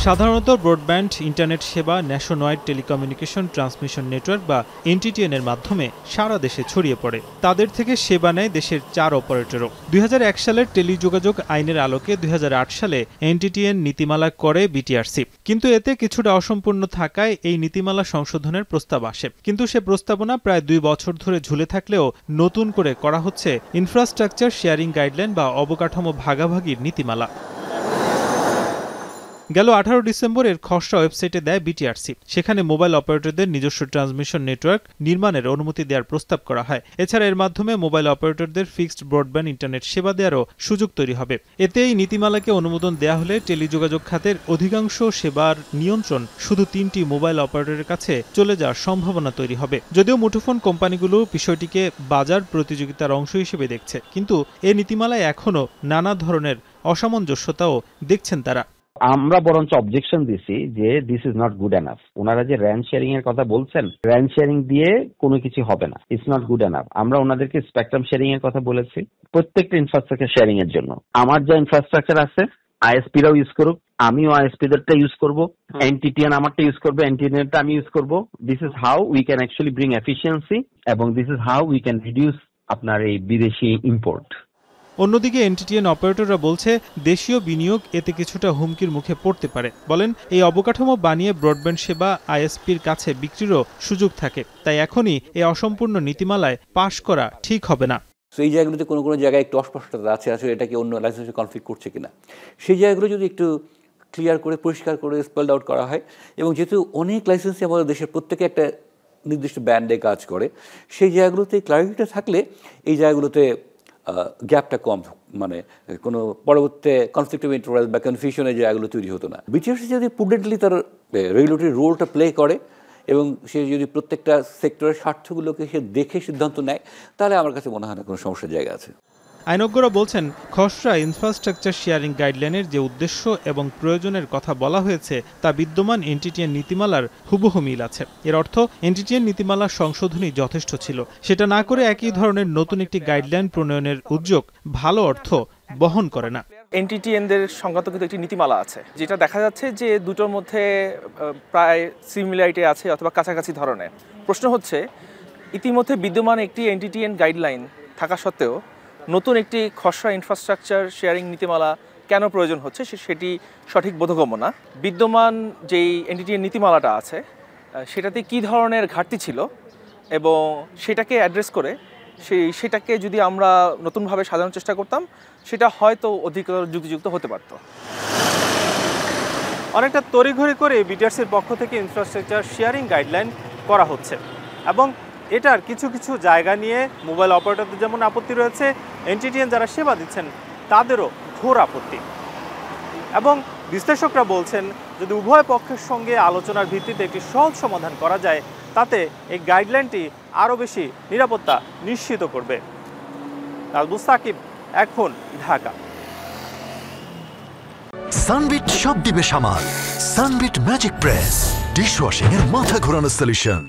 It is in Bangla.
সাধারণত ব্রডব্যান্ড ইন্টারনেট সেবা ন্যাশনওয়াইড টেলিকমিউনিকেশন ট্রান্সমিশন নেটওয়ার্ক বা এনটিটিএন এর মাধ্যমে সারা দেশে ছড়িয়ে পড়ে। তাদের থেকে সেবা নেয় দেশের 4 অপারেটরও। 2001 সালের টেলিযোগাযোগ আইনের আলোকে 2008 সালে এনটিটিএন নীতিমালা করে বিটিআরসি, কিন্তু এতে কিছুটা অসম্পূর্ণ থাকায় এই নীতিমালা সংশোধনের প্রস্তাব আসে। কিন্তু সে প্রস্তাবনা প্রায় 2 বছর ধরে ঝুলে থাকলেও নতুন করে করা হচ্ছে ইনফ্রাস্ট্রাকচার শেয়ারিং গাইডলাইন বা অবকাঠামো ভাগাভাগির নীতিমালা। গেল 18 ডিসেম্বর এর খসড়া ওয়েবসাইটে দেয় বিটিআরসি। সেখানে মোবাইল অপারেটরদের নিজস্ব ট্রান্সমিশন নেটওয়ার্ক নির্মাণের অনুমতি দেওয়ার প্রস্তাব করা হয়। এছাড়া এর মাধ্যমে মোবাইল অপারেটরদের ফিক্সড ব্রডব্যান্ড ইন্টারনেট সেবা দেওয়ারও সুযোগ তৈরি হবে। এতে এই নীতিমালাকে অনুমোদন দেওয়া হলে টেলিযোগাযোগ খাতের অধিকাংশ সেবার নিয়ন্ত্রণ শুধু 3টি মোবাইল অপারেটরের কাছে চলে যাওয়ার সম্ভাবনা তৈরি হবে। যদিও মুঠোফোন কোম্পানিগুলো বিষয়টিকে বাজার প্রতিযোগিতার অংশ হিসেবে দেখছে, কিন্তু এই নীতিমালায় এখনো নানা ধরনের অসামঞ্জস্যতাও দেখছেন তারা। আমরা বরঞ্চ অবজেকশন দিছি যে this is not good enough. ওনারা যে র্যান শেয়ারিং এর কথা বলছেন, র্যান শেয়ারিং দিয়ে কোনো কিছু হবে না, ইটস নট গুড এনাফ। আমরা ওনাদেরকে স্পেকট্রাম শেয়ারিং এর কথা বলেছি, প্রত্যেকটা ইনফ্রাস্ট্রাকচার শেয়ারিং এর জন্য। আমার যা ইনফ্রাস্ট্রাকচার আছে আইএসপিরাও ইউজ করুক, আমিও আইএসপিদেরটা ইউজ করবো, এনটিটিএন আমারটা ইউজ করবো, এনটিটিএনটা আমি ইউজ করবো। This is how we can actually bring efficiency এবং this is how we can reduce আপনার এই বিদেশি ইম্পোর্ট। অন্যদিকে এনটিটিএন অপারেটররা বলছে দেশীয় বিনিয়োগ এতে কিছুটা হুমকির মুখে পড়তে পারে। বলেন এই অবকাঠামো বানিয়ে ব্রডব্যান্ড সেবা আইএসপির কাছে বিক্রিরও সুযোগ থাকে, তাই এখনই এই অসম্পূর্ণ নীতিমালায় পাশ করা ঠিক হবে না। এই জায়গাগুলোতে কোনো কোনো জায়গায় একটু অস্পষ্টতা আছে, আসলে এটাকে অন্য লাইসেন্সে কনফ্লিক্ট করছে কিনা, সেই জায়গাগুলো যদি একটু ক্লিয়ার করে পরিষ্কার করে স্পেলড আউট করা হয়, এবং যেহেতু অনেক লাইসেন্সই আমাদের দেশের প্রত্যেকে একটা নির্দিষ্ট ব্যান্ডে কাজ করে, সেই জায়গাগুলোতে ক্লারিটিটা থাকলে এই জায়গাগুলোতে গ্যাপটা কম, মানে কোনো পরবর্তী কনফ্লিক্ট অফ ইন্টারেস্ট বা কনফিউশনের জায়গাগুলো তৈরি হতো না। বিটিআরসি যদি প্রুডেন্টলি তার রেগুলেটরি রোলটা প্লে করে এবং সে যদি প্রত্যেকটা সেক্টরের স্বার্থগুলোকে সে দেখে সিদ্ধান্ত নেয়, তাহলে আমার কাছে মনে হয় না কোনো সমস্যার জায়গা আছে। আইনজ্ঞরা বলছেন খসড়া ইনফ্রাস্ট্রাকচার শেয়ারিং গাইডলাইনের যে উদ্দেশ্য এবং প্রয়োজনের কথা বলা হয়েছে তা বিদ্যমান এনটিটিএন নীতিমালার হুবহু মিল আছে। এর অর্থ এনটিটিএন নীতিমালার সংশোধনী যথেষ্ট ছিল। সেটা না করে একই ধরনের নতুন একটি গাইডলাইন প্রণয়নের উদ্যোগ ভালো অর্থ বহন করে না। এনটিটিএনদের সংক্রান্ত কিন্তু একটি নীতিমালা আছে, যেটা দেখা যাচ্ছে যে দুটোর মধ্যে প্রায় সিমিলারিটি আছে অথবা কাছাকাছি ধরনের। প্রশ্ন হচ্ছে ইতিমধ্যে বিদ্যমান একটি এনটিটিএন গাইডলাইন থাকা সত্ত্বেও নতুন একটি খসড়া ইনফ্রাস্ট্রাকচার শেয়ারিং নীতিমালা কেন প্রয়োজন হচ্ছে সেটি সঠিক বোধগম্য না। বিদ্যমান যেই এনটিটিএন নীতিমালাটা আছে সেটাতে কী ধরনের ঘাটতি ছিল এবং সেটাকে অ্যাড্রেস করে সেটাকে যদি আমরা নতুনভাবে সাজানোর চেষ্টা করতাম, সেটা হয়তো অধিকতর যুক্তিযুক্ত হতে পারত। অনেকটা তড়িঘড়ি করে বিটিআরসির পক্ষ থেকে ইনফ্রাস্ট্রাকচার শেয়ারিং গাইডলাইন করা হচ্ছে, এবং এটার কিছু কিছু জায়গা নিয়ে মোবাইল অপারেটরদের যেমন আপত্তি রয়েছে, এনটিটিএন যারা সেবা দিচ্ছেন তাদেরও ঘোর আপত্তি। এবং বিশ্লেষকরা বলছেন যদি উভয় পক্ষের সঙ্গে আলোচনার ভিত্তিতে একটি সহজ সমাধান করা যায়, তাতে এই গাইডলাইনটি আরও বেশি নিরাপত্তা নিশ্চিত করবে। নাজমুস সাকিব, এখন, ঢাকা। সানবিট সব দিবে সামাল। সানবিট ম্যাজিক প্রেস ডিশওয়াশিং এর মাথা ঘোরানো সলিউশন।